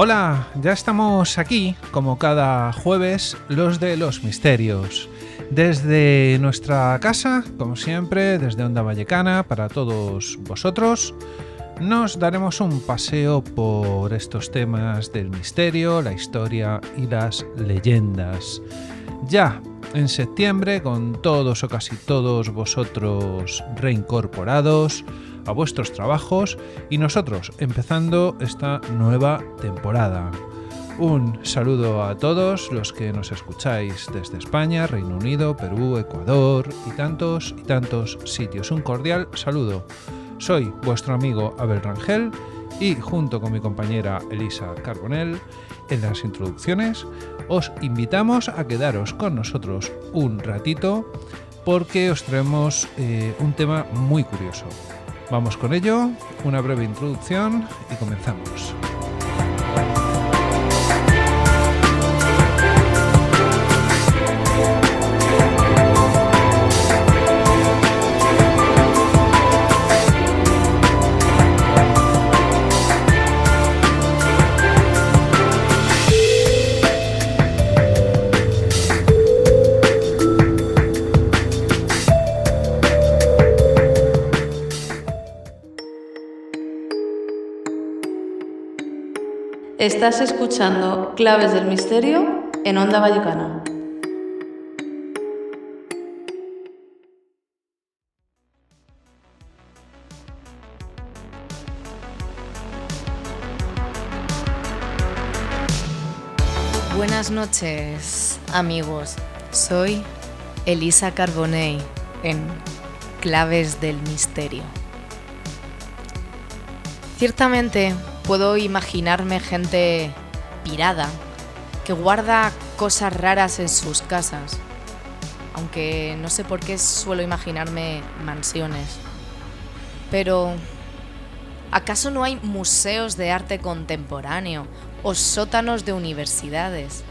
Hola, ya estamos aquí, como cada jueves, los de los misterios. Desde nuestra casa, como siempre, desde Onda Vallecana, para todos vosotros, nos daremos un paseo por estos temas del misterio, la historia y las leyendas. Ya en septiembre, con todos o casi todos vosotros reincorporados a vuestros trabajos y nosotros empezando esta nueva temporada. Un saludo a todos los que nos escucháis desde España, Reino Unido, Perú, Ecuador y tantos sitios. Un cordial saludo. Soy vuestro amigo Abel Rangel y junto con mi compañera Elisa Carbonell, en las introducciones os invitamos a quedaros con nosotros un ratito porque os traemos un tema muy curioso. Vamos con ello, una breve introducción y comenzamos. Estás escuchando Claves del Misterio en Onda Vallecana. Buenas noches, amigos. Soy Elisa Carbonell en Claves del Misterio. Ciertamente puedo imaginarme gente pirada que guarda cosas raras en sus casas, aunque no sé por qué suelo imaginarme mansiones. Pero, ¿acaso no hay museos de arte contemporáneo o sótanos de universidades?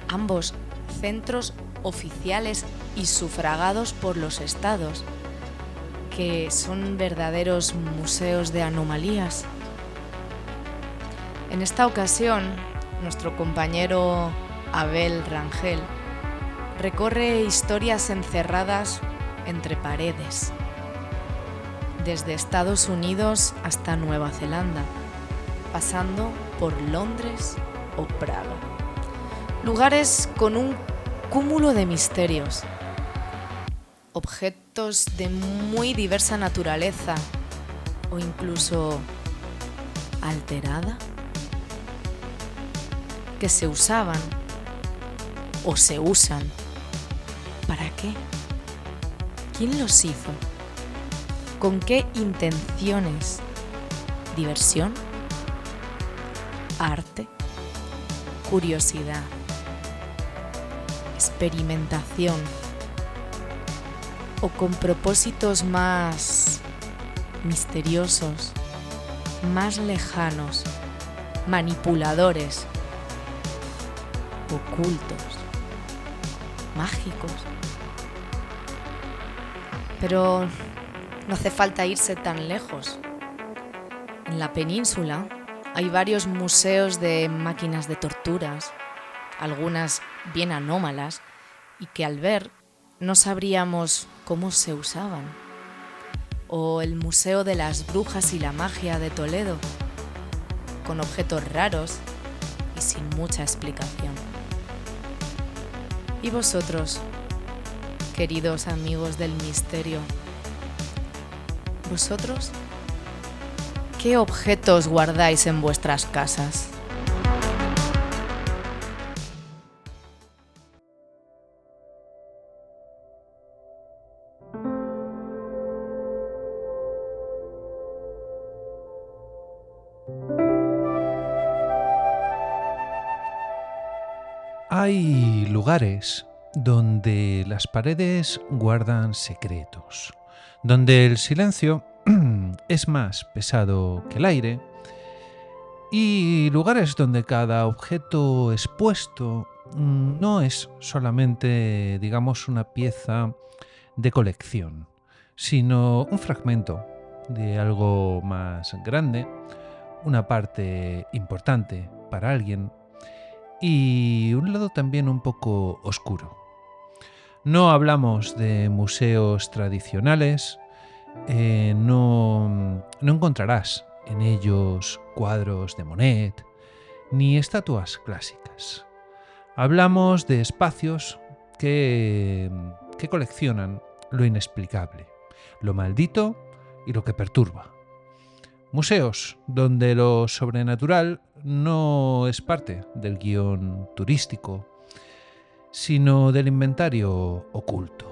Ambos centros oficiales y sufragados por los estados, que son verdaderos museos de anomalías. En esta ocasión, nuestro compañero Abel Rangel recorre historias encerradas entre paredes, desde Estados Unidos hasta Nueva Zelanda, pasando por Londres o Praga. Lugares con un cúmulo de misterios, objetos de muy diversa naturaleza o incluso alterada, que se usaban o se usan. ¿Para qué? ¿Quién los hizo? ¿Con qué intenciones? ¿Diversión? ¿Arte? ¿Curiosidad? ¿Experimentación? ¿O con propósitos más misteriosos, más lejanos, manipuladores, ocultos, mágicos? Pero no hace falta irse tan lejos. En la península hay varios museos de máquinas de torturas, algunas bien anómalas, y que al ver no sabríamos cómo se usaban. O el Museo de las Brujas y la Magia de Toledo, con objetos raros y sin mucha explicación. ¿Y vosotros, queridos amigos del misterio? ¿Vosotros qué objetos guardáis en vuestras casas? Hay lugares donde las paredes guardan secretos, donde el silencio es más pesado que el aire, y lugares donde cada objeto expuesto no es solamente, digamos, una pieza de colección, sino un fragmento de algo más grande, una parte importante para alguien y un lado también un poco oscuro. No hablamos de museos tradicionales, no encontrarás en ellos cuadros de Monet ni estatuas clásicas. Hablamos de espacios que coleccionan lo inexplicable, lo maldito y lo que perturba. Museos donde lo sobrenatural no es parte del guión turístico, sino del inventario oculto.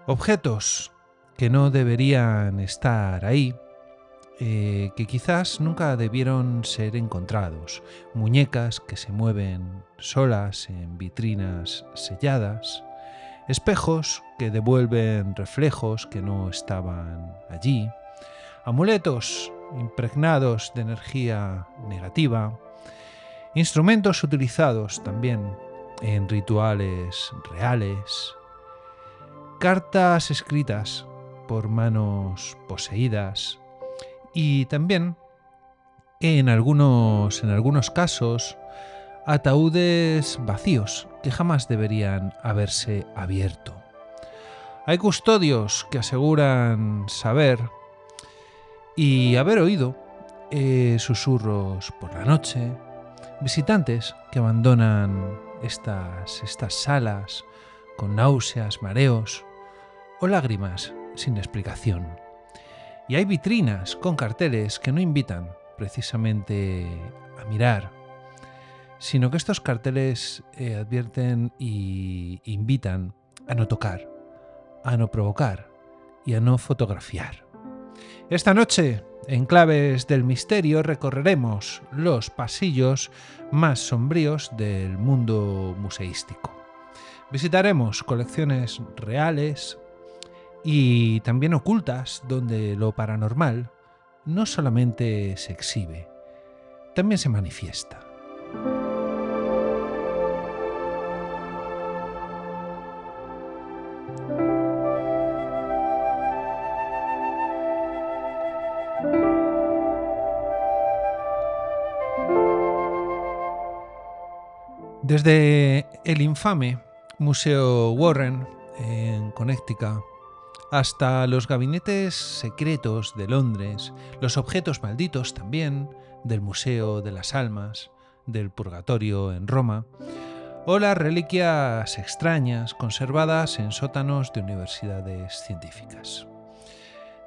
Objetos que no deberían estar ahí, que quizás nunca debieron ser encontrados. Muñecas que se mueven solas en vitrinas selladas. Espejos que devuelven reflejos que no estaban allí. Amuletos impregnados de energía negativa. Instrumentos utilizados también en rituales reales. Cartas escritas por manos poseídas. Y también, en algunos casos, ataúdes vacíos que jamás deberían haberse abierto. Hay custodios que aseguran saber y haber oído susurros por la noche, visitantes que abandonan estas salas con náuseas, mareos o lágrimas sin explicación. Y hay vitrinas con carteles que no invitan precisamente a mirar, sino que estos carteles advierten y invitan a no tocar, a no provocar y a no fotografiar. Esta noche, en Claves del Misterio, recorreremos los pasillos más sombríos del mundo museístico. Visitaremos colecciones reales y también ocultas, donde lo paranormal no solamente se exhibe, también se manifiesta. Desde el infame Museo Warren en Connecticut hasta los gabinetes secretos de Londres, los objetos malditos también del Museo de las Almas, del Purgatorio en Roma, o las reliquias extrañas conservadas en sótanos de universidades científicas.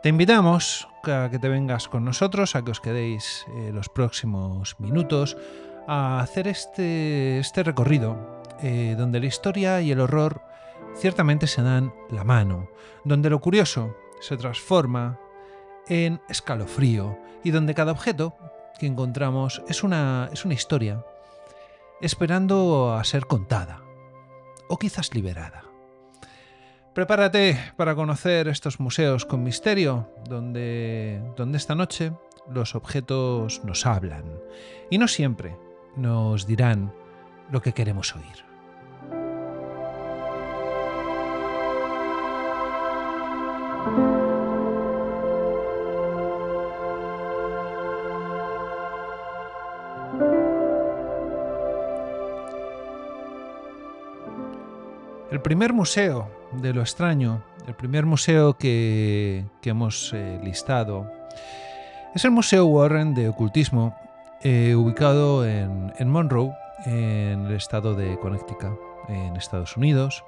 Te invitamos a que te vengas con nosotros, a que os quedéis los próximos minutos a hacer este recorrido donde la historia y el horror ciertamente se dan la mano, donde lo curioso se transforma en escalofrío y donde cada objeto que encontramos es una historia esperando a ser contada o quizás liberada. Prepárate para conocer estos museos con misterio, donde esta noche los objetos nos hablan y no siempre nos dirán lo que queremos oír. El primer museo de lo extraño, el primer museo que hemos listado, es el Museo Warren de Ocultismo, ubicado en Monroe, en el estado de Connecticut, en Estados Unidos.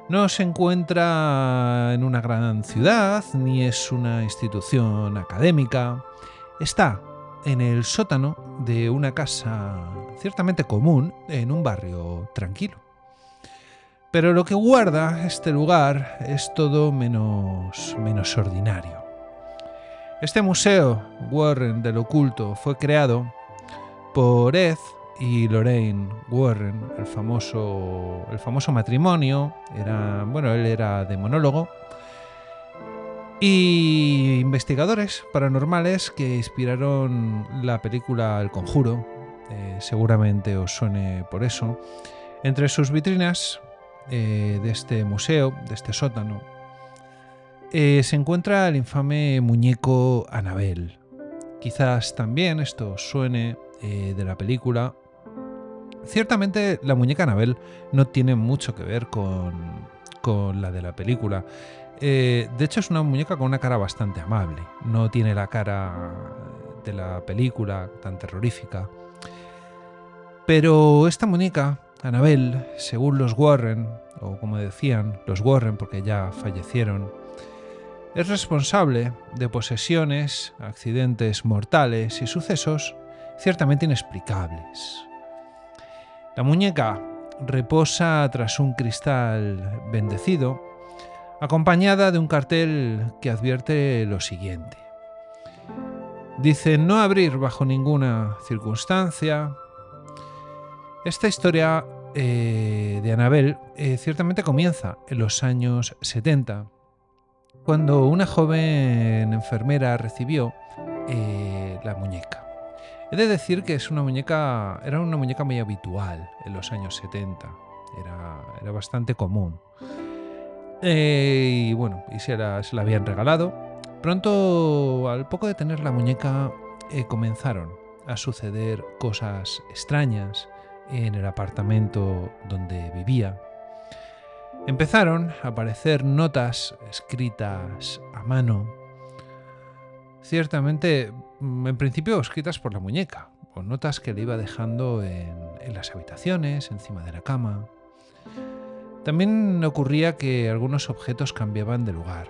No se encuentra en una gran ciudad, ni es una institución académica. Está en el sótano de una casa ciertamente común en un barrio tranquilo. Pero lo que guarda este lugar es todo menos ordinario. Este museo Warren del oculto fue creado por Ed y Lorraine Warren, el famoso matrimonio. Él era demonólogo y investigadores paranormales que inspiraron la película El Conjuro seguramente os suene por eso. Entre sus vitrinas de este museo, de este sótano, se encuentra el infame muñeco Annabelle. Quizás también esto os suene de la película. Ciertamente la muñeca Annabelle no tiene mucho que ver con la de la película. De hecho es una muñeca con una cara bastante amable. No tiene la cara de la película tan terrorífica. Pero esta muñeca, Annabelle, según los Warren, o como decían, los Warren porque ya fallecieron, es responsable de posesiones, accidentes mortales y sucesos ciertamente inexplicables. La muñeca reposa tras un cristal bendecido, acompañada de un cartel que advierte lo siguiente. Dice: no abrir bajo ninguna circunstancia. Esta historia de Annabelle ciertamente comienza en los años 70, cuando una joven enfermera recibió la muñeca. He de decir que era una muñeca muy habitual en los años 70, era bastante común. Y bueno, se la habían regalado. Pronto, al poco de tener la muñeca, comenzaron a suceder cosas extrañas en el apartamento donde vivía. Empezaron a aparecer notas escritas a mano, ciertamente, en principio escritas por la muñeca, o notas que le iba dejando en las habitaciones, encima de la cama. También ocurría que algunos objetos cambiaban de lugar,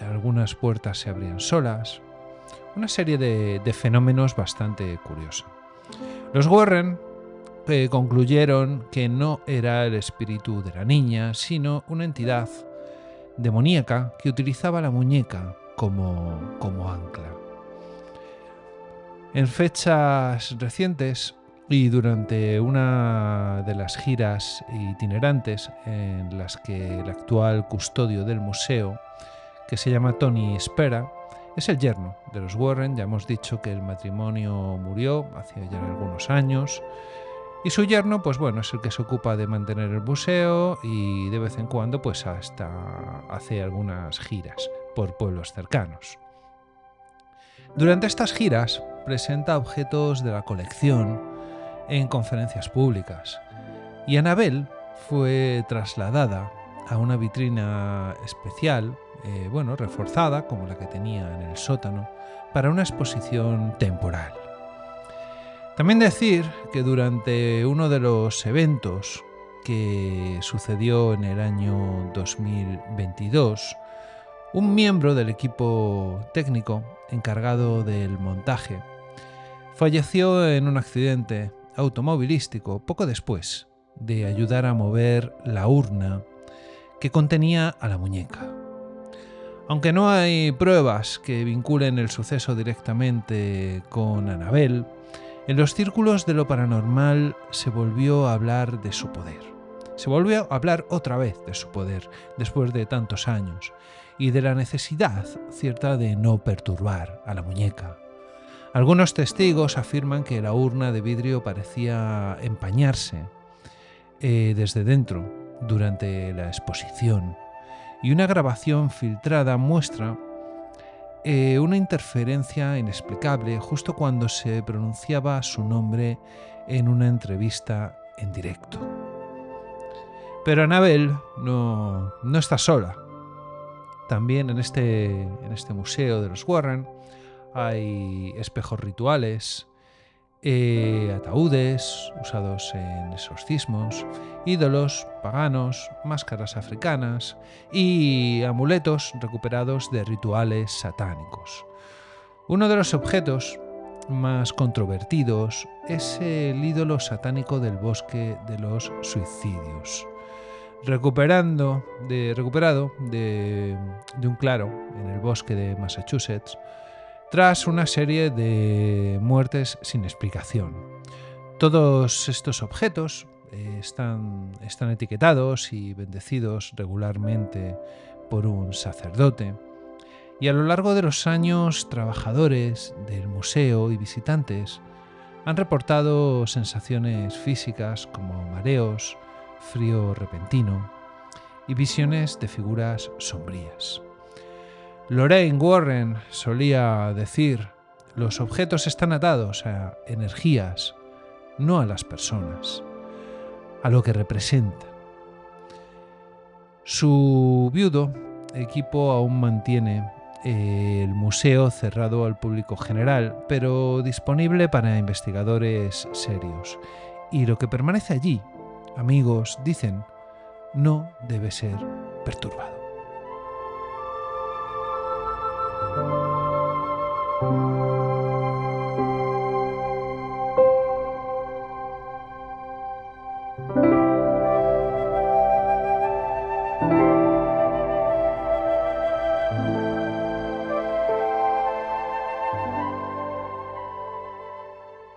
algunas puertas se abrían solas, una serie de fenómenos bastante curiosos. Los Warren concluyeron que no era el espíritu de la niña, sino una entidad demoníaca que utilizaba la muñeca como ancla. En fechas recientes y durante una de las giras itinerantes en las que el actual custodio del museo, que se llama Tony Spera, es el yerno de los Warren. Ya hemos dicho que el matrimonio murió hace ya algunos años. Y su yerno, pues bueno, es el que se ocupa de mantener el museo y de vez en cuando pues hasta hace algunas giras por pueblos cercanos. Durante estas giras presenta objetos de la colección en conferencias públicas y Annabelle fue trasladada a una vitrina especial, reforzada como la que tenía en el sótano, para una exposición temporal. También decir que durante uno de los eventos que sucedió en el año 2022, un miembro del equipo técnico encargado del montaje falleció en un accidente automovilístico poco después de ayudar a mover la urna que contenía a la muñeca. Aunque no hay pruebas que vinculen el suceso directamente con Annabelle, en los círculos de lo paranormal se volvió a hablar de su poder. Se volvió a hablar otra vez de su poder, después de tantos años, y de la necesidad cierta de no perturbar a la muñeca. Algunos testigos afirman que la urna de vidrio parecía empañarse desde dentro durante la exposición, y una grabación filtrada muestra una interferencia inexplicable justo cuando se pronunciaba su nombre en una entrevista en directo. Pero Annabelle no está sola. También en este museo de los Warren hay espejos rituales, ataúdes usados en exorcismos, ídolos paganos, máscaras africanas y amuletos recuperados de rituales satánicos. Uno de los objetos más controvertidos es el ídolo satánico del bosque de los suicidios, recuperado de un claro en el bosque de Massachusetts tras una serie de muertes sin explicación. Todos estos objetos están etiquetados y bendecidos regularmente por un sacerdote, y a lo largo de los años trabajadores del museo y visitantes han reportado sensaciones físicas como mareos, frío repentino y visiones de figuras sombrías. Lorraine Warren solía decir: los objetos están atados a energías, no a las personas, a lo que representan. Su viudo equipo aún mantiene el museo cerrado al público general, pero disponible para investigadores serios. Y lo que permanece allí, amigos dicen, no debe ser perturbado.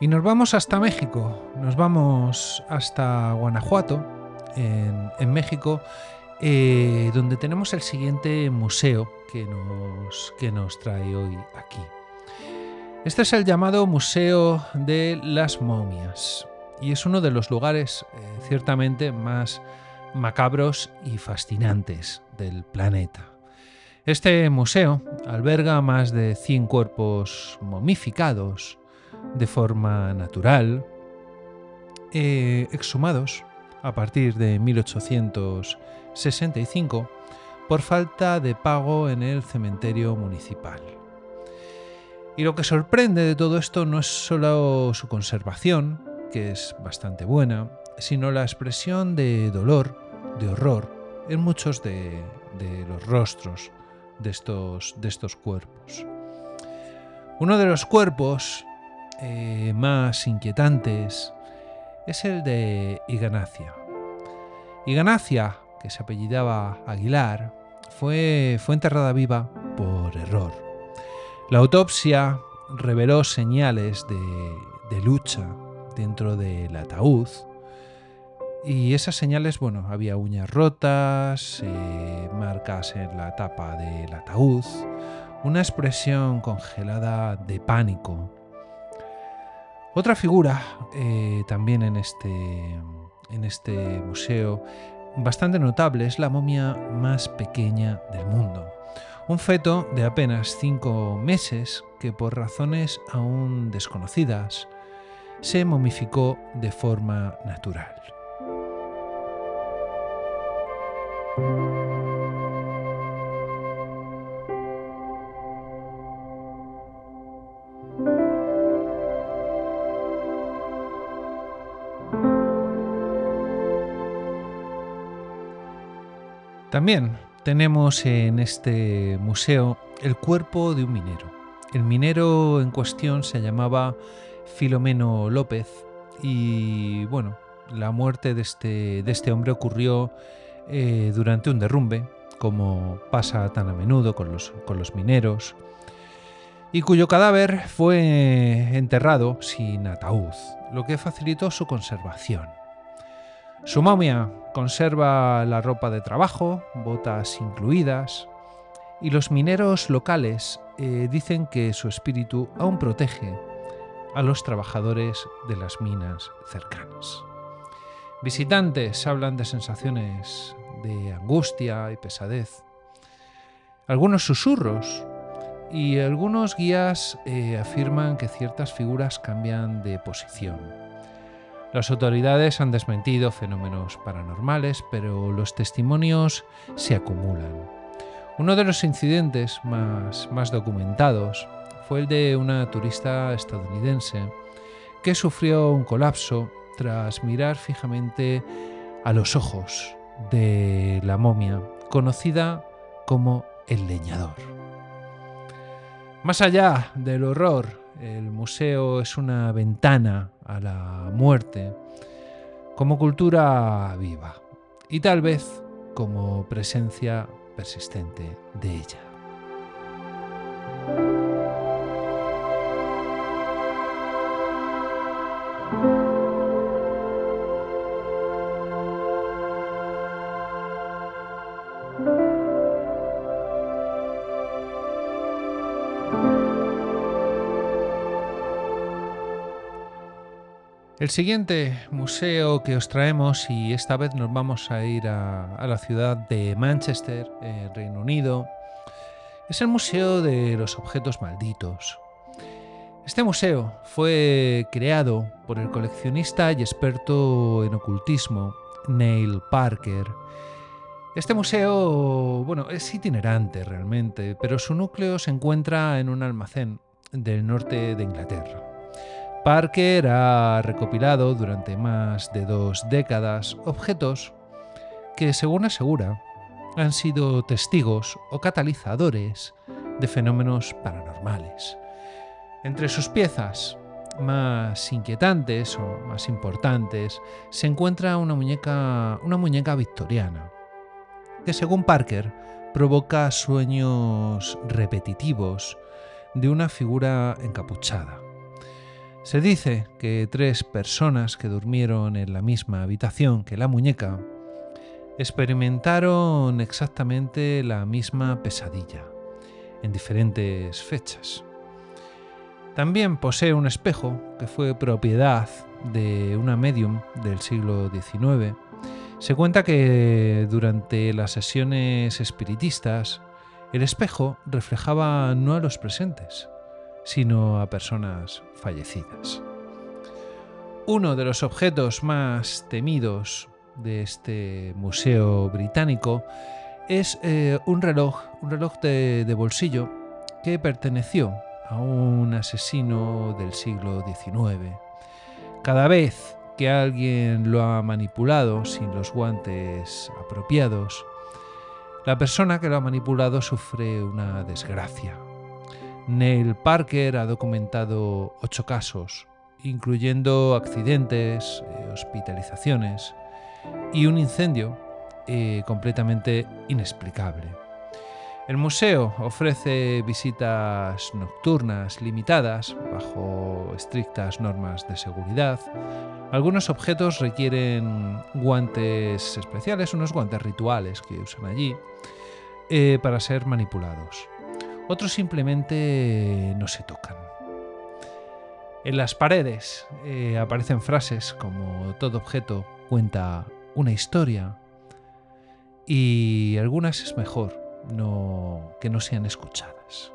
Y nos vamos hasta México, nos vamos hasta Guanajuato, en México, donde tenemos el siguiente museo que nos trae hoy aquí. Este es el llamado Museo de las Momias y es uno de los lugares ciertamente más macabros y fascinantes del planeta. Este museo alberga más de 100 cuerpos momificados de forma natural, exhumados a partir de 1865 por falta de pago en el cementerio municipal. Y lo que sorprende de todo esto no es solo su conservación, que es bastante buena, sino la expresión de dolor, de horror, en muchos de los rostros de estos cuerpos. Uno de los cuerpos más inquietantes es el de Ignacia. Ignacia, que se apellidaba Aguilar, fue enterrada viva por error. La autopsia reveló señales de lucha dentro del ataúd y esas señales, había uñas rotas, marcas en la tapa del ataúd, una expresión congelada de pánico. Otra figura también en este museo bastante notable es la momia más pequeña del mundo. Un feto de apenas 5 meses que por razones aún desconocidas se momificó de forma natural. También tenemos en este museo el cuerpo de un minero. El minero en cuestión se llamaba Filomeno López y la muerte de este hombre ocurrió durante un derrumbe, como pasa tan a menudo con los mineros, y cuyo cadáver fue enterrado sin ataúd, lo que facilitó su conservación. Su momia conserva la ropa de trabajo, botas incluidas, y los mineros locales dicen que su espíritu aún protege a los trabajadores de las minas cercanas. Visitantes hablan de sensaciones de angustia y pesadez, algunos susurros, y algunos guías afirman que ciertas figuras cambian de posición. Las autoridades han desmentido fenómenos paranormales, pero los testimonios se acumulan. Uno de los incidentes más documentados fue el de una turista estadounidense que sufrió un colapso tras mirar fijamente a los ojos de la momia, conocida como el leñador. Más allá del horror, el museo es una ventana a la muerte como cultura viva y tal vez como presencia persistente de ella. El siguiente museo que os traemos, y esta vez nos vamos a ir a la ciudad de Manchester, en Reino Unido, es el Museo de los Objetos Malditos. Este museo fue creado por el coleccionista y experto en ocultismo Neil Parker. Este museo, es itinerante realmente, pero su núcleo se encuentra en un almacén del norte de Inglaterra. Parker ha recopilado durante más de 2 décadas objetos que, según asegura, han sido testigos o catalizadores de fenómenos paranormales. Entre sus piezas más inquietantes o más importantes se encuentra una muñeca victoriana, que según Parker provoca sueños repetitivos de una figura encapuchada. Se dice que 3 personas que durmieron en la misma habitación que la muñeca experimentaron exactamente la misma pesadilla, en diferentes fechas. También posee un espejo que fue propiedad de una médium del siglo XIX. Se cuenta que durante las sesiones espiritistas el espejo reflejaba no a los presentes, sino a personas fallecidas. Uno de los objetos más temidos de este museo británico es un reloj de bolsillo que perteneció a un asesino del siglo XIX. Cada vez que alguien lo ha manipulado sin los guantes apropiados, la persona que lo ha manipulado sufre una desgracia. Neil Parker ha documentado 8 casos, incluyendo accidentes, hospitalizaciones y un incendio completamente inexplicable. El museo ofrece visitas nocturnas limitadas bajo estrictas normas de seguridad. Algunos objetos requieren guantes especiales, unos guantes rituales que usan allí, para ser manipulados. Otros simplemente no se tocan. En las paredes aparecen frases como todo objeto cuenta una historia, y algunas es mejor que no sean escuchadas.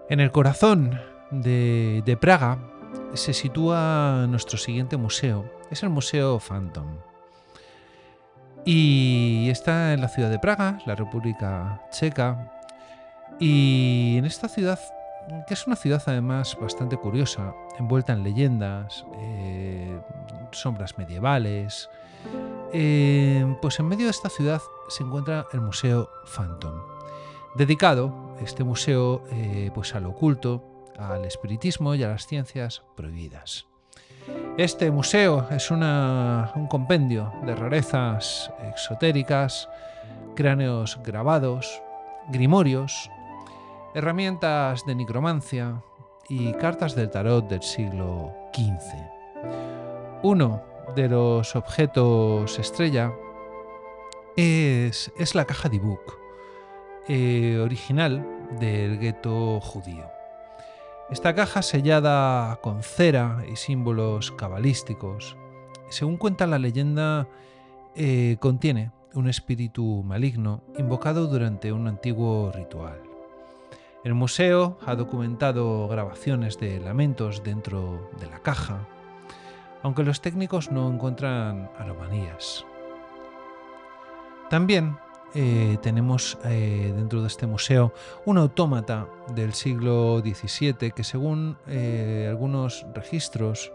En el corazón de Praga se sitúa nuestro siguiente museo. Es el Museo Phantom. Y está en la ciudad de Praga, la República Checa. Y en esta ciudad, que es una ciudad además bastante curiosa, envuelta en leyendas, sombras medievales, pues en medio de esta ciudad se encuentra el Museo Phantom, dedicado este museo pues al oculto, al espiritismo y a las ciencias prohibidas. Este museo es un compendio de rarezas exotéricas, cráneos grabados, grimorios, herramientas de necromancia y cartas del tarot del siglo XV. Uno de los objetos estrella es la caja de Book, original del gueto judío. Esta caja sellada con cera y símbolos cabalísticos, según cuenta la leyenda, contiene un espíritu maligno invocado durante un antiguo ritual. El museo ha documentado grabaciones de lamentos dentro de la caja, aunque los técnicos no encuentran anomalías. También tenemos dentro de este museo un autómata del siglo XVII que, según algunos registros,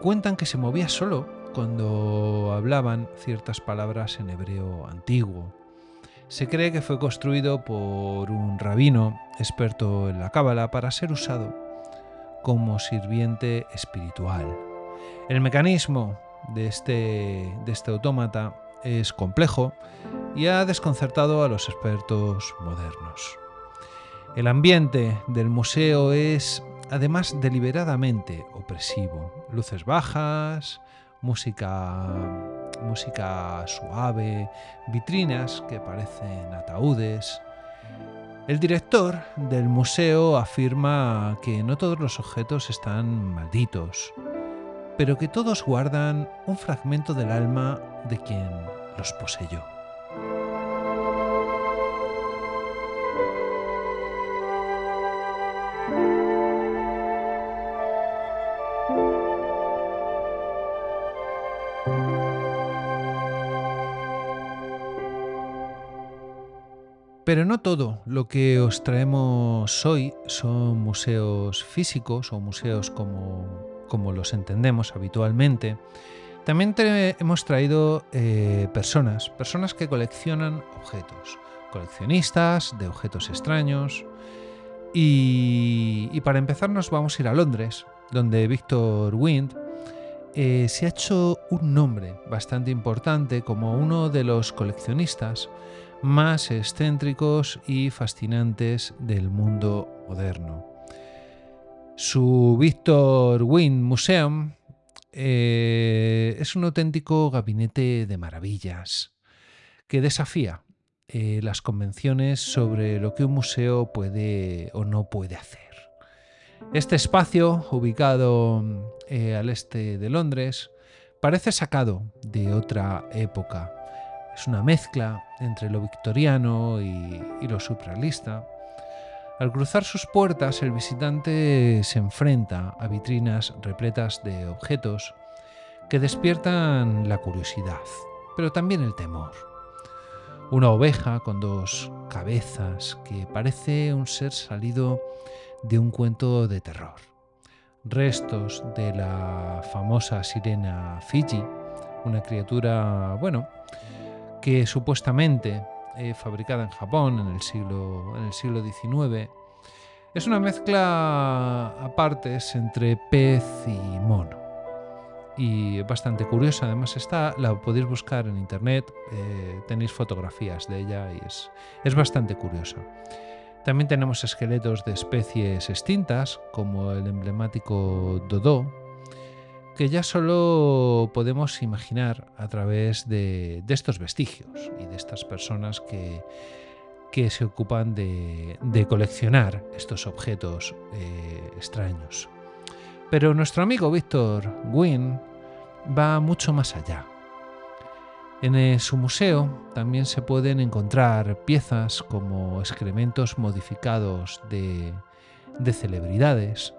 cuentan que se movía solo cuando hablaban ciertas palabras en hebreo antiguo. Se cree que fue construido por un rabino experto en la cábala para ser usado como sirviente espiritual. El mecanismo de este autómata es complejo y ha desconcertado a los expertos modernos. El ambiente del museo es, además, deliberadamente opresivo. Luces bajas, música suave, vitrinas que parecen ataúdes. El director del museo afirma que no todos los objetos están malditos, pero que todos guardan un fragmento del alma de quien los poseyó. Pero no todo lo que os traemos hoy son museos físicos o museos como los entendemos habitualmente. También hemos traído personas que coleccionan objetos, coleccionistas de objetos extraños. Y para empezar nos vamos a ir a Londres, donde Victor Wind se ha hecho un nombre bastante importante como uno de los coleccionistas más excéntricos y fascinantes del mundo moderno. Su Victor Wind Museum es un auténtico gabinete de maravillas que desafía las convenciones sobre lo que un museo puede o no puede hacer. Este espacio, ubicado al este de Londres, parece sacado de otra época. Es una mezcla entre lo victoriano y lo surrealista. Al cruzar sus puertas, el visitante se enfrenta a vitrinas repletas de objetos que despiertan la curiosidad, pero también el temor. Una oveja con dos cabezas que parece un ser salido de un cuento de terror. Restos de la famosa sirena Fiji, una criatura, que supuestamente fabricada en Japón en el siglo XIX. Es una mezcla a partes entre pez y mono. Y bastante curiosa, además la podéis buscar en internet, tenéis fotografías de ella y es bastante curiosa. También tenemos esqueletos de especies extintas, como el emblemático dodó, que ya solo podemos imaginar a través de estos vestigios y de estas personas que se ocupan de coleccionar estos objetos extraños. Pero nuestro amigo Victor Wind va mucho más allá. En su museo también se pueden encontrar piezas como excrementos modificados de celebridades.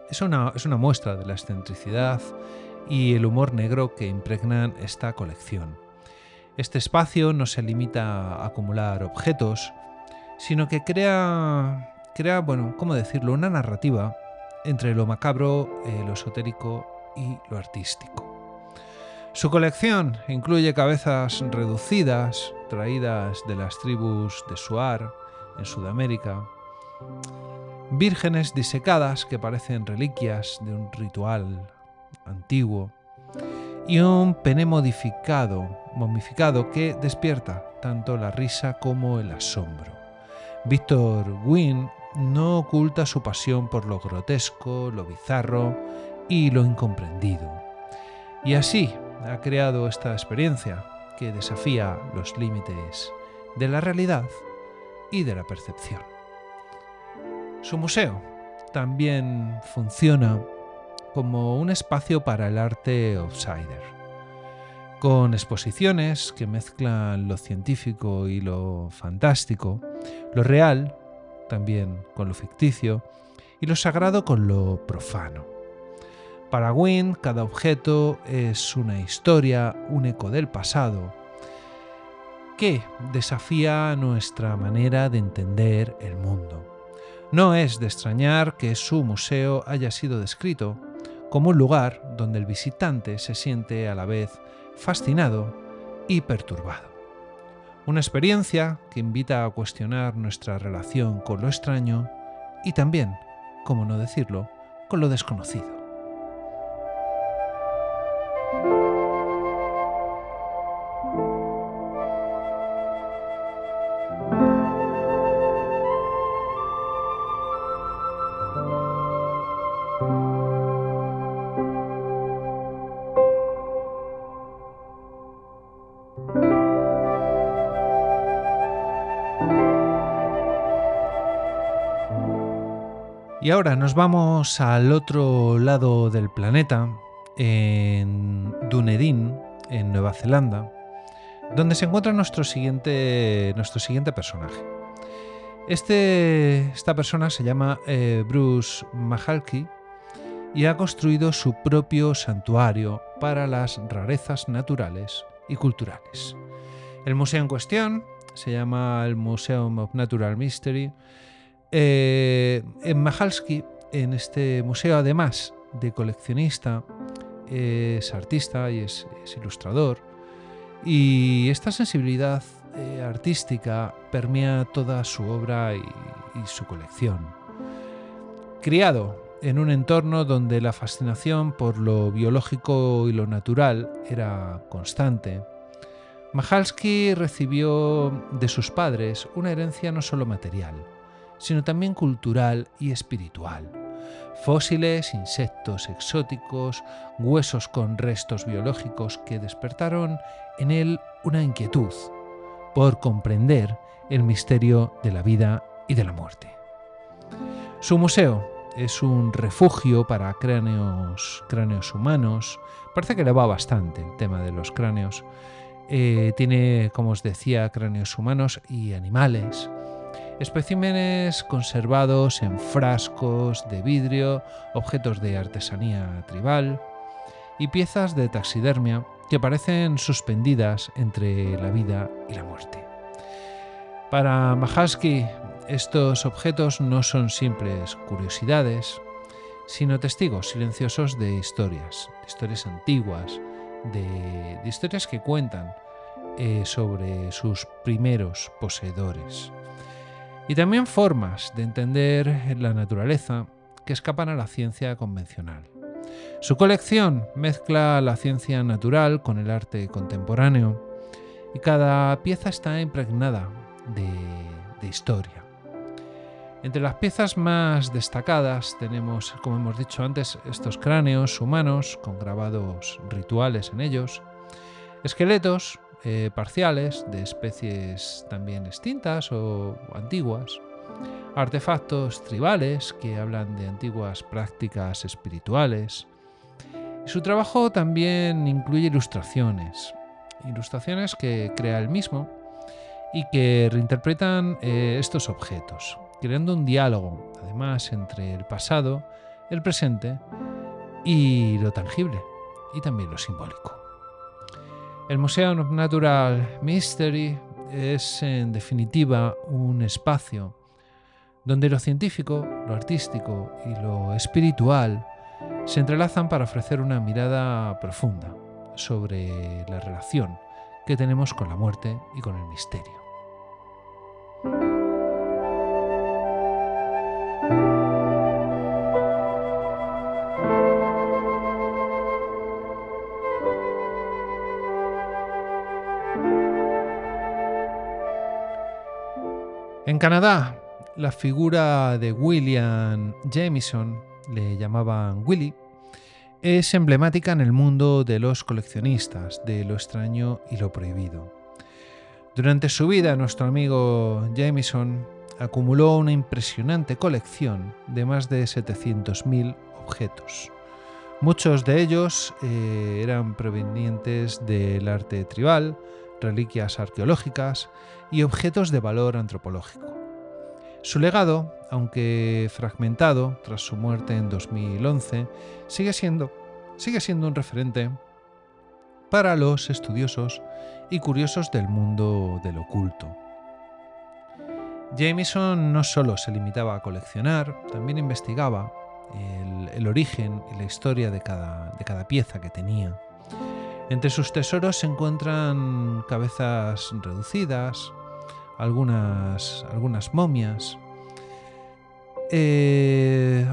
Es una muestra de la excentricidad y el humor negro que impregnan esta colección. Este espacio no se limita a acumular objetos, sino que crea, una narrativa entre lo macabro, lo esotérico y lo artístico. Su colección incluye cabezas reducidas, traídas de las tribus de Shuar, en Sudamérica, vírgenes disecadas que parecen reliquias de un ritual antiguo, y un pene momificado que despierta tanto la risa como el asombro. Victor Wind no oculta su pasión por lo grotesco, lo bizarro y lo incomprendido. Y así ha creado esta experiencia que desafía los límites de la realidad y de la percepción. Su museo también funciona como un espacio para el arte outsider, con exposiciones que mezclan lo científico y lo fantástico, lo real también con lo ficticio y lo sagrado con lo profano. Para Wind, cada objeto es una historia, un eco del pasado, que desafía nuestra manera de entender el mundo. No es de extrañar que su museo haya sido descrito como un lugar donde el visitante se siente a la vez fascinado y perturbado. Una experiencia que invita a cuestionar nuestra relación con lo extraño y también, cómo no decirlo, con lo desconocido. Y ahora nos vamos al otro lado del planeta, en Dunedin, en Nueva Zelanda, donde se encuentra nuestro siguiente personaje. Esta persona se llama Bruce Mahalki y ha construido su propio santuario para las rarezas naturales y culturales. El museo en cuestión se llama el Museum of Natural Mystery. En Mahalki, en este museo, además de coleccionista, es artista y es ilustrador, y esta sensibilidad artística permea toda su obra y su colección. Criado en un entorno donde la fascinación por lo biológico y lo natural era constante, Mahalki recibió de sus padres una herencia no solo material, sino también cultural y espiritual. Fósiles, insectos exóticos, huesos con restos biológicos que despertaron en él una inquietud por comprender el misterio de la vida y de la muerte. Su museo es un refugio para cráneos humanos. Parece que le va bastante el tema de los cráneos. Tiene, como os decía, cráneos humanos y animales, especímenes conservados en frascos de vidrio, objetos de artesanía tribal y piezas de taxidermia que parecen suspendidas entre la vida y la muerte. Para Mahalki, estos objetos no son simples curiosidades, sino testigos silenciosos de historias antiguas, de historias que cuentan sobre sus primeros poseedores. Y también formas de entender la naturaleza que escapan a la ciencia convencional. Su colección mezcla la ciencia natural con el arte contemporáneo y cada pieza está impregnada de historia. Entre las piezas más destacadas tenemos, como hemos dicho antes, estos cráneos humanos con grabados rituales en ellos, esqueletos parciales de especies también extintas o antiguas, artefactos tribales que hablan de antiguas prácticas espirituales. Y su trabajo también incluye ilustraciones que crea él mismo y que reinterpretan estos objetos, creando un diálogo, además, entre el pasado, el presente y lo tangible, y también lo simbólico. El Museum of Natural Mystery es, en definitiva, un espacio donde lo científico, lo artístico y lo espiritual se entrelazan para ofrecer una mirada profunda sobre la relación que tenemos con la muerte y con el misterio. En Canadá, la figura de William Jameson, le llamaban Willy, es emblemática en el mundo de los coleccionistas, de lo extraño y lo prohibido. Durante su vida, nuestro amigo Jameson acumuló una impresionante colección de más de 700.000 objetos. Muchos de ellos eran provenientes del arte tribal, reliquias arqueológicas y objetos de valor antropológico. Su legado, aunque fragmentado tras su muerte en 2011, sigue siendo un referente para los estudiosos y curiosos del mundo del oculto. Jameson no solo se limitaba a coleccionar, también investigaba el origen y la historia de cada pieza que tenía. Entre sus tesoros se encuentran cabezas reducidas, algunas momias,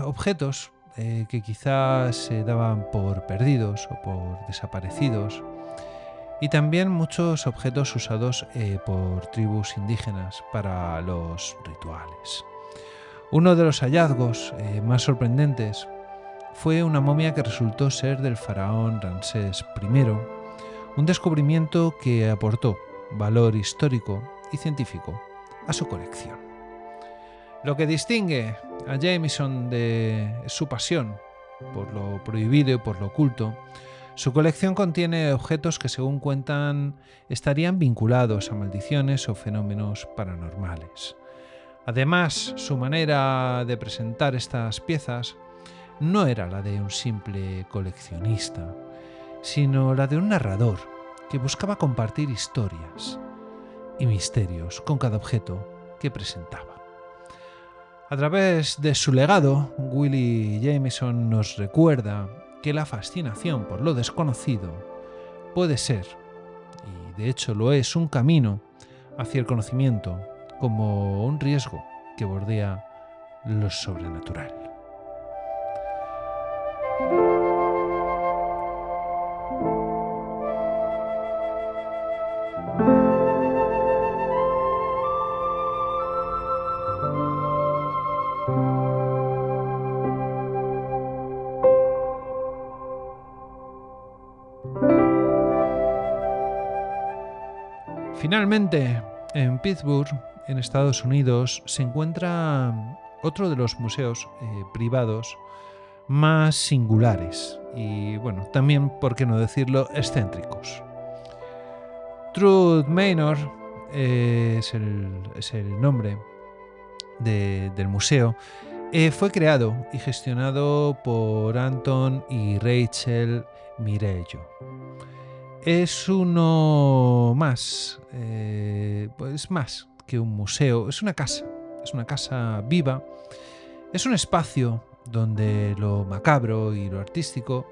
objetos que quizás se daban por perdidos o por desaparecidos, y también muchos objetos usados por tribus indígenas para los rituales. Uno de los hallazgos más sorprendentes fue una momia que resultó ser del faraón Ramsés I, un descubrimiento que aportó valor histórico y científico a su colección. Lo que distingue a Jameson de su pasión por lo prohibido y por lo oculto, su colección contiene objetos que, según cuentan, estarían vinculados a maldiciones o fenómenos paranormales. Además, su manera de presentar estas piezas no era la de un simple coleccionista, sino la de un narrador que buscaba compartir historias y misterios con cada objeto que presentaba. A través de su legado, Willie Jameson nos recuerda que la fascinación por lo desconocido puede ser, y de hecho lo es, un camino hacia el conocimiento, como un riesgo que bordea lo sobrenatural. Finalmente, en Pittsburgh, en Estados Unidos, se encuentra otro de los museos privados más singulares y, bueno, también, por qué no decirlo, excéntricos. Truth Manor es el nombre del museo. Fue creado y gestionado por Anton y Rachel Mirello. Es uno más, pues más que un museo, es una casa viva, es un espacio donde lo macabro y lo artístico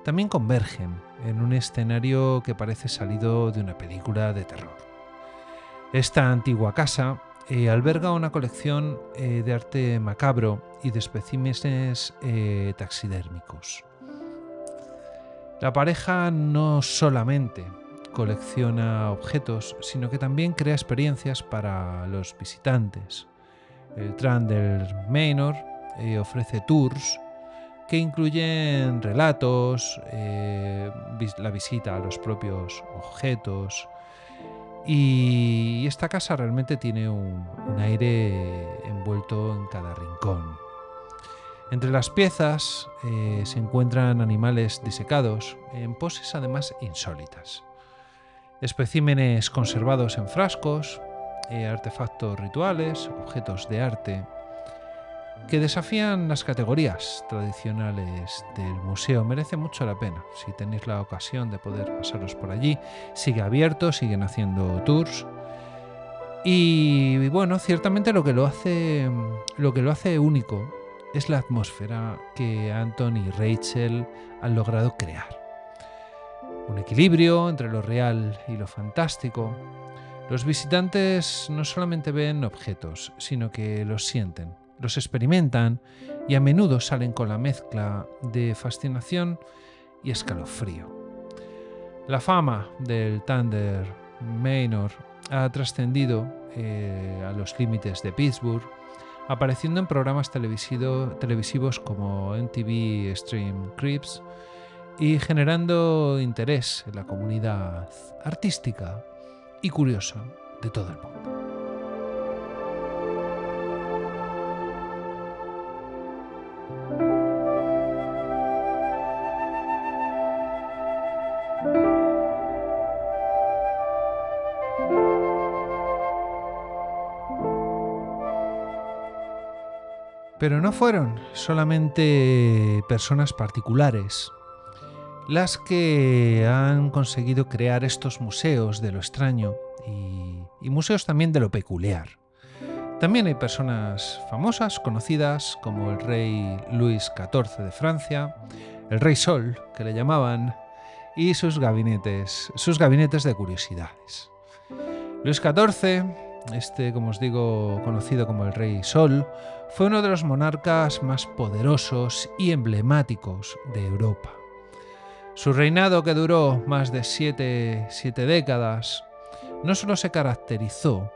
también convergen en un escenario que parece salido de una película de terror. Esta antigua casa alberga una colección de arte macabro y de especímenes taxidérmicos. La pareja no solamente colecciona objetos, sino que también crea experiencias para los visitantes. El Trander Manor ofrece tours que incluyen relatos, la visita a los propios objetos, y esta casa realmente tiene un aire envuelto en cada rincón. Entre las piezas se encuentran animales disecados en poses además insólitas, especímenes conservados en frascos, artefactos rituales, objetos de arte que desafían las categorías tradicionales del museo. Merece mucho la pena si tenéis la ocasión de poder pasaros por allí. Sigue abierto, siguen haciendo tours. Y bueno, ciertamente lo que lo hace único es la atmósfera que Anton y Rachel han logrado crear. Un equilibrio entre lo real y lo fantástico. Los visitantes no solamente ven objetos, sino que los sienten, los experimentan y a menudo salen con la mezcla de fascinación y escalofrío. La fama del Thunder Manor ha trascendido a los límites de Pittsburgh, apareciendo en programas televisivos como MTV Extreme Creeps y generando interés en la comunidad artística y curiosa de todo el mundo. Pero no fueron solamente personas particulares las que han conseguido crear estos museos de lo extraño y museos también de lo peculiar. También hay personas famosas, conocidas, como el rey Luis XIV de Francia, el rey Sol, que le llamaban, y sus gabinetes de curiosidades. Luis XIV, como os digo, conocido como el rey Sol, fue uno de los monarcas más poderosos y emblemáticos de Europa. Su reinado, que duró más de siete décadas, no solo se caracterizó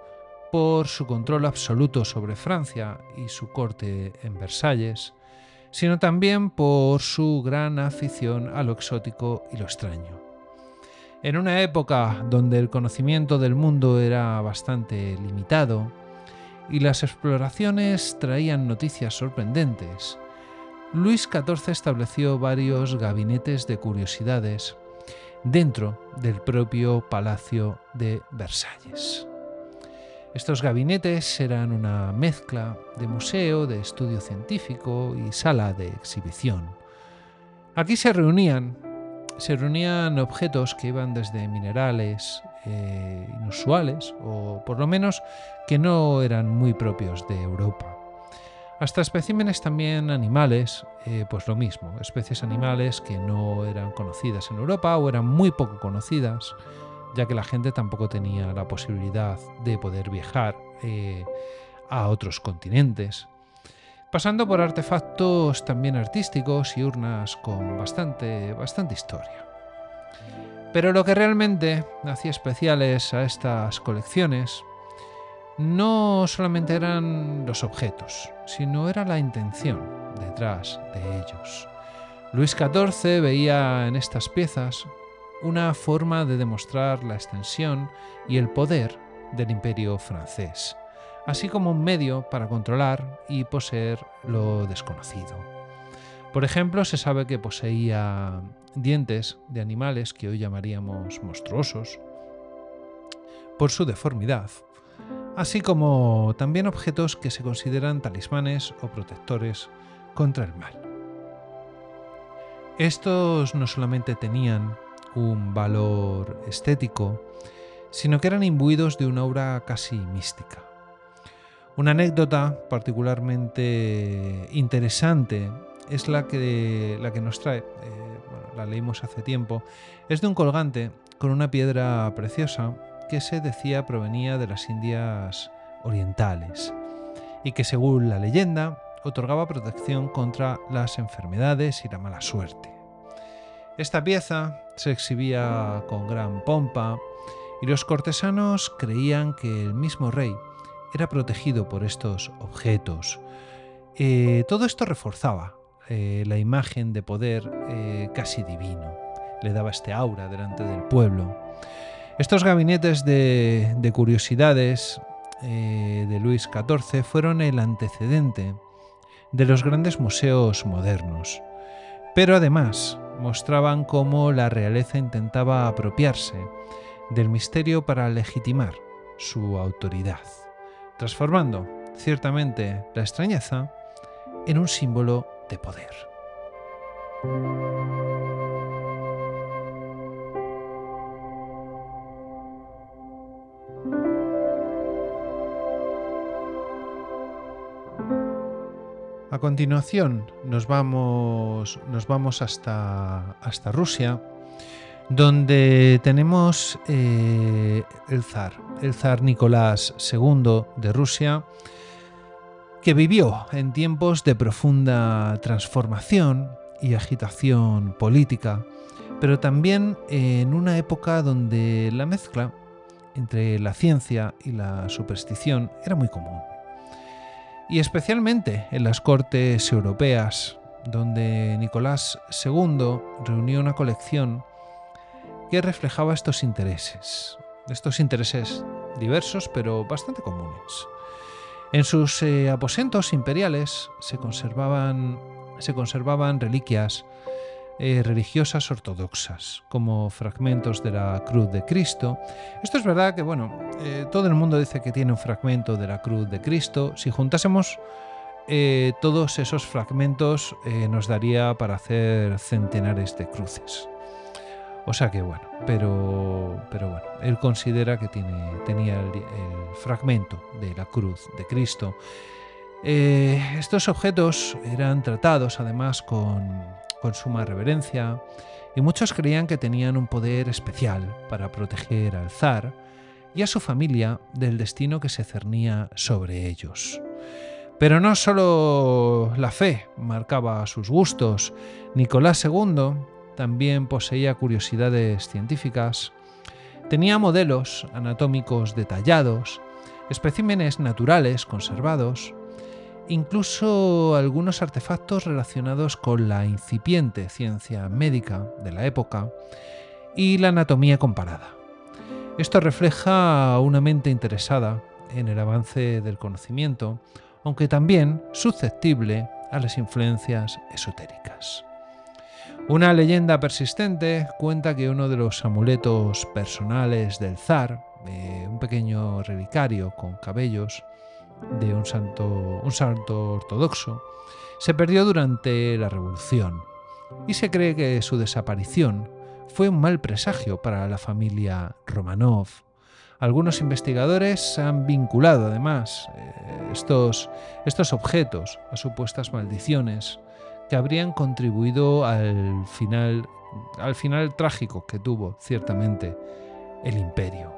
por su control absoluto sobre Francia y su corte en Versalles, sino también por su gran afición a lo exótico y lo extraño. En una época donde el conocimiento del mundo era bastante limitado y las exploraciones traían noticias sorprendentes, Luis XIV estableció varios gabinetes de curiosidades dentro del propio Palacio de Versalles. Estos gabinetes eran una mezcla de museo, de estudio científico y sala de exhibición. Aquí se reunían objetos que iban desde minerales inusuales, o por lo menos que no eran muy propios de Europa, hasta especímenes también animales, pues lo mismo, especies animales que no eran conocidas en Europa o eran muy poco conocidas, ya que la gente tampoco tenía la posibilidad de poder viajar a otros continentes, pasando por artefactos también artísticos y urnas con bastante historia. Pero lo que realmente hacía especiales a estas colecciones no solamente eran los objetos, sino era la intención detrás de ellos. Luis XIV veía en estas piezas una forma de demostrar la extensión y el poder del Imperio francés, así como un medio para controlar y poseer lo desconocido. Por ejemplo, se sabe que poseía dientes de animales que hoy llamaríamos monstruosos por su deformidad, así como también objetos que se consideran talismanes o protectores contra el mal. Estos no solamente tenían un valor estético, sino que eran imbuidos de una aura casi mística. Una anécdota particularmente interesante es la que nos trae, la leímos hace tiempo, es de un colgante con una piedra preciosa que se decía provenía de las Indias orientales y que, según la leyenda, otorgaba protección contra las enfermedades y la mala suerte. Esta pieza se exhibía con gran pompa y los cortesanos creían que el mismo rey era protegido por estos objetos. Todo esto reforzaba la imagen de poder casi divino, le daba este aura delante del pueblo. Estos gabinetes de curiosidades de Luis XIV fueron el antecedente de los grandes museos modernos, pero además mostraban cómo la realeza intentaba apropiarse del misterio para legitimar su autoridad, transformando ciertamente la extrañeza en un símbolo de poder. A continuación nos vamos hasta Rusia, donde tenemos el zar Nicolás II de Rusia, que vivió en tiempos de profunda transformación y agitación política, pero también en una época donde la mezcla entre la ciencia y la superstición era muy común. Y especialmente en las cortes europeas, donde Nicolás II reunió una colección que reflejaba estos intereses diversos pero bastante comunes. En sus aposentos imperiales se conservaban reliquias religiosas ortodoxas, como fragmentos de la cruz de Cristo. Esto es verdad que, todo el mundo dice que tiene un fragmento de la cruz de Cristo. Si juntásemos todos esos fragmentos, nos daría para hacer centenares de cruces. O sea que pero él considera que tenía el fragmento de la cruz de Cristo. Estos objetos eran tratados además con suma reverencia y muchos creían que tenían un poder especial para proteger al zar y a su familia del destino que se cernía sobre ellos. Pero no solo la fe marcaba sus gustos. Nicolás II también poseía curiosidades científicas, tenía modelos anatómicos detallados, especímenes naturales conservados, incluso algunos artefactos relacionados con la incipiente ciencia médica de la época y la anatomía comparada. Esto refleja una mente interesada en el avance del conocimiento, aunque también susceptible a las influencias esotéricas. Una leyenda persistente cuenta que uno de los amuletos personales del zar, un pequeño relicario con cabellos de un santo ortodoxo, se perdió durante la Revolución y se cree que su desaparición fue un mal presagio para la familia Romanov. Algunos investigadores han vinculado además estos objetos a supuestas maldiciones que habrían contribuido al final trágico que tuvo ciertamente el imperio.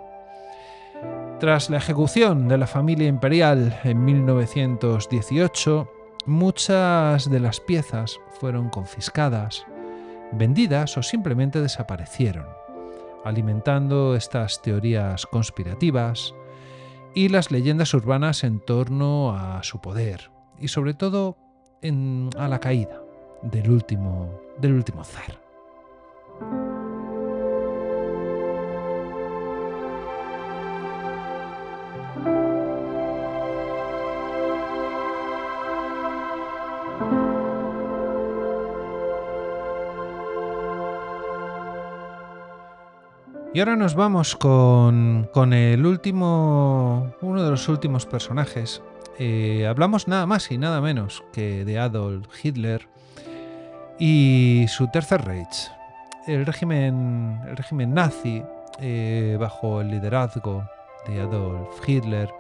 Tras la ejecución de la familia imperial en 1918, muchas de las piezas fueron confiscadas, vendidas o simplemente desaparecieron, alimentando estas teorías conspirativas y las leyendas urbanas en torno a su poder y sobre todo a la caída del último zar. Y ahora nos vamos con uno de los últimos personajes. Hablamos nada más y nada menos que de Adolf Hitler y su Tercer Reich. El régimen nazi, bajo el liderazgo de Adolf Hitler,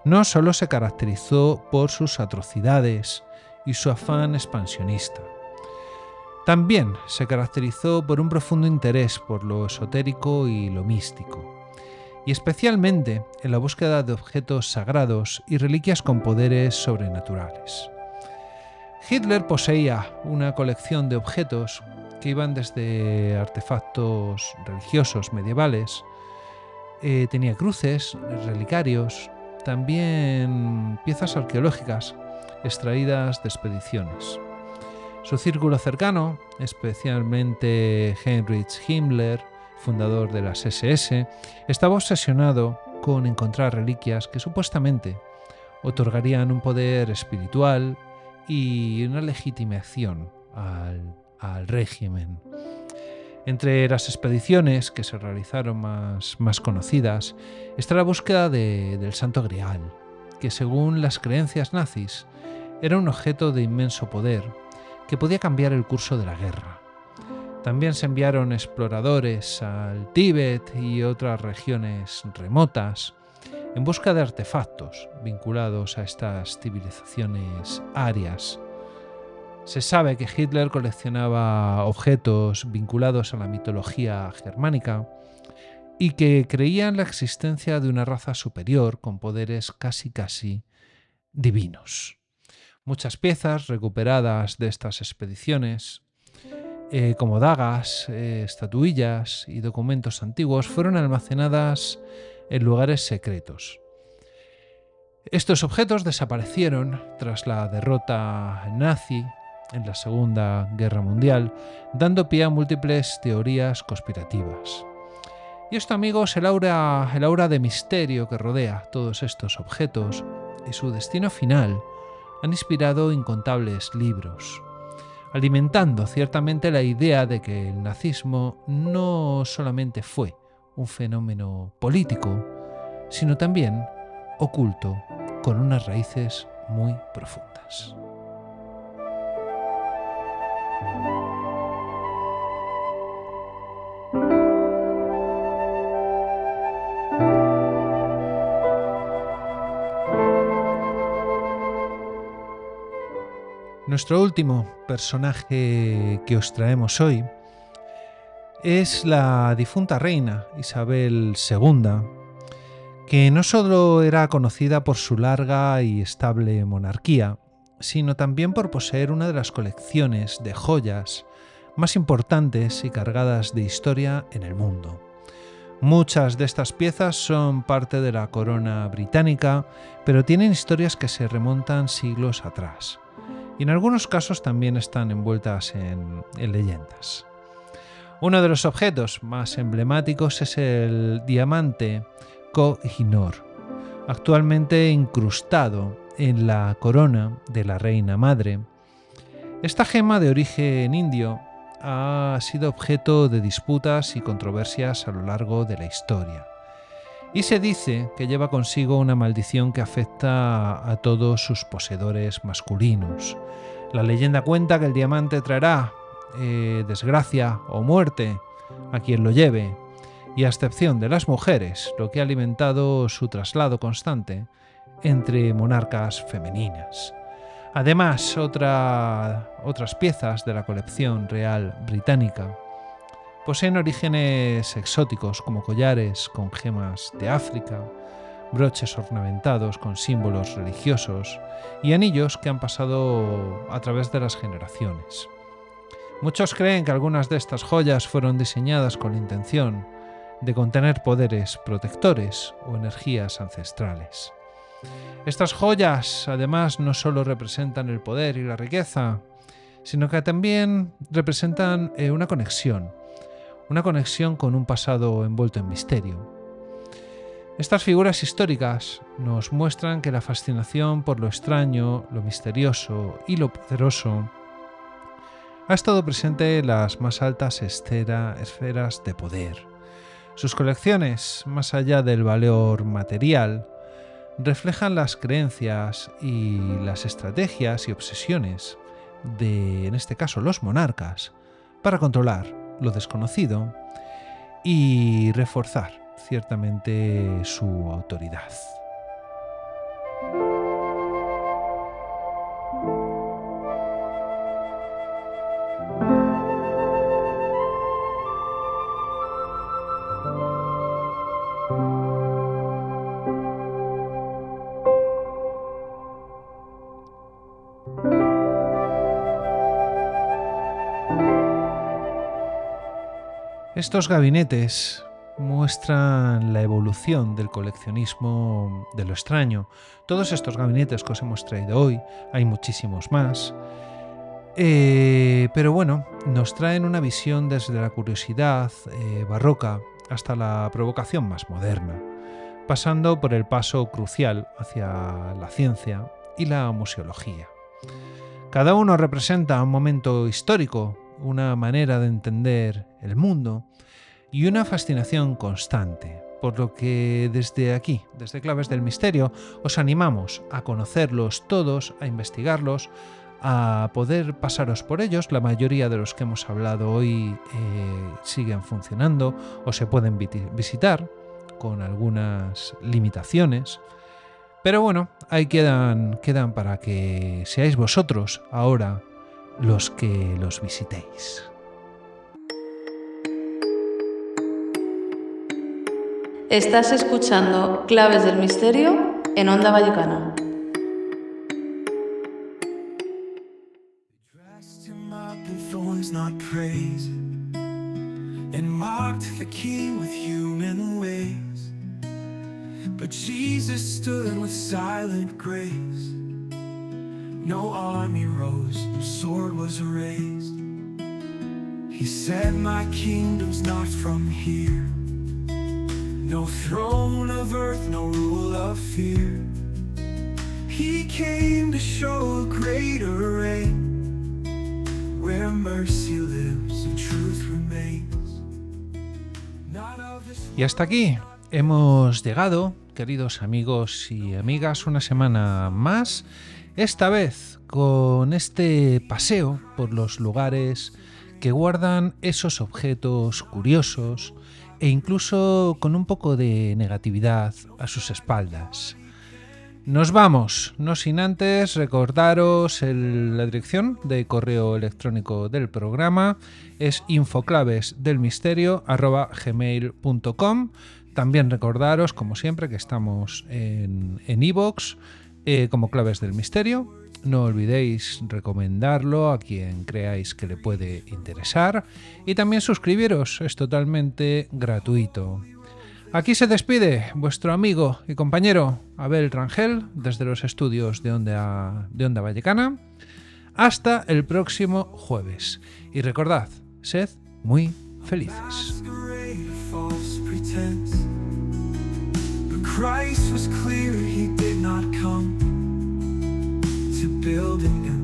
no solo se caracterizó por sus atrocidades y su afán expansionista. También se caracterizó por un profundo interés por lo esotérico y lo místico, y especialmente en la búsqueda de objetos sagrados y reliquias con poderes sobrenaturales. Hitler poseía una colección de objetos que iban desde artefactos religiosos medievales, tenía cruces, relicarios, también piezas arqueológicas extraídas de expediciones. Su círculo cercano, especialmente Heinrich Himmler, fundador de las SS, estaba obsesionado con encontrar reliquias que supuestamente otorgarían un poder espiritual y una legitimación al régimen. Entre las expediciones que se realizaron más conocidas está la búsqueda del Santo Grial, que según las creencias nazis era un objeto de inmenso poder que podía cambiar el curso de la guerra. También se enviaron exploradores al Tíbet y otras regiones remotas en busca de artefactos vinculados a estas civilizaciones arias. Se sabe que Hitler coleccionaba objetos vinculados a la mitología germánica y que creía en la existencia de una raza superior con poderes casi divinos. Muchas piezas recuperadas de estas expediciones, como dagas, estatuillas y documentos antiguos, fueron almacenadas en lugares secretos. Estos objetos desaparecieron tras la derrota nazi en la Segunda Guerra Mundial, dando pie a múltiples teorías conspirativas. Y esto, amigos, el aura de misterio que rodea todos estos objetos y su destino final han inspirado incontables libros, alimentando ciertamente la idea de que el nazismo no solamente fue un fenómeno político, sino también oculto, con unas raíces muy profundas. Nuestro último personaje que os traemos hoy es la difunta reina Isabel II, que no solo era conocida por su larga y estable monarquía, sino también por poseer una de las colecciones de joyas más importantes y cargadas de historia en el mundo. Muchas de estas piezas son parte de la corona británica, pero tienen historias que se remontan siglos atrás. Y en algunos casos también están envueltas en leyendas. Uno de los objetos más emblemáticos es el diamante Koh-i-Noor, actualmente incrustado en la corona de la reina madre. Esta gema de origen indio ha sido objeto de disputas y controversias a lo largo de la historia. Y se dice que lleva consigo una maldición que afecta a todos sus poseedores masculinos. La leyenda cuenta que el diamante traerá desgracia o muerte a quien lo lleve, y a excepción de las mujeres, lo que ha alimentado su traslado constante entre monarcas femeninas. Además, otras piezas de la colección real británica poseen orígenes exóticos como collares con gemas de África, broches ornamentados con símbolos religiosos y anillos que han pasado a través de las generaciones. Muchos creen que algunas de estas joyas fueron diseñadas con la intención de contener poderes protectores o energías ancestrales. Estas joyas, además, no solo representan el poder y la riqueza, sino que también representan una conexión con un pasado envuelto en misterio. Estas figuras históricas nos muestran que la fascinación por lo extraño, lo misterioso y lo poderoso ha estado presente en las más altas esferas de poder. Sus colecciones, más allá del valor material, reflejan las creencias y las estrategias y obsesiones de, en este caso, los monarcas, para controlar lo desconocido y reforzar ciertamente su autoridad. Estos gabinetes muestran la evolución del coleccionismo de lo extraño. Todos estos gabinetes que os hemos traído hoy, hay muchísimos más, pero bueno, nos traen una visión desde la curiosidad barroca hasta la provocación más moderna, pasando por el paso crucial hacia la ciencia y la museología. Cada uno representa un momento histórico, una manera de entender el mundo y una fascinación constante, por lo que desde aquí, desde Claves del Misterio, os animamos a conocerlos todos, a investigarlos, a poder pasaros por ellos. La mayoría de los que hemos hablado hoy siguen funcionando o se pueden visitar con algunas limitaciones, pero bueno, ahí quedan para que seáis vosotros ahora los que los visitéis. Estás escuchando Claves del Misterio en Onda Vallecana. No army rose, no sword was raised. He said, my kingdom's not from here. No throne of earth, no rule of fear. He came to show a greater reign, where mercy lives and truth remains. Y hasta aquí hemos llegado, queridos amigos y amigas, una semana más. Esta vez con este paseo por los lugares que guardan esos objetos curiosos e incluso con un poco de negatividad a sus espaldas. Nos vamos, no sin antes recordaros la dirección de correo electrónico del programa, es infoclavesdelmisterio@gmail.com. También recordaros, como siempre, que estamos en iVoox, como Claves del Misterio. No olvidéis recomendarlo a quien creáis que le puede interesar y también suscribiros, es totalmente gratuito. Aquí se despide vuestro amigo y compañero Abel Rangel desde los estudios de Onda Vallecana. Hasta el próximo jueves. Y recordad, sed muy felices. price was clear, he did not come to build an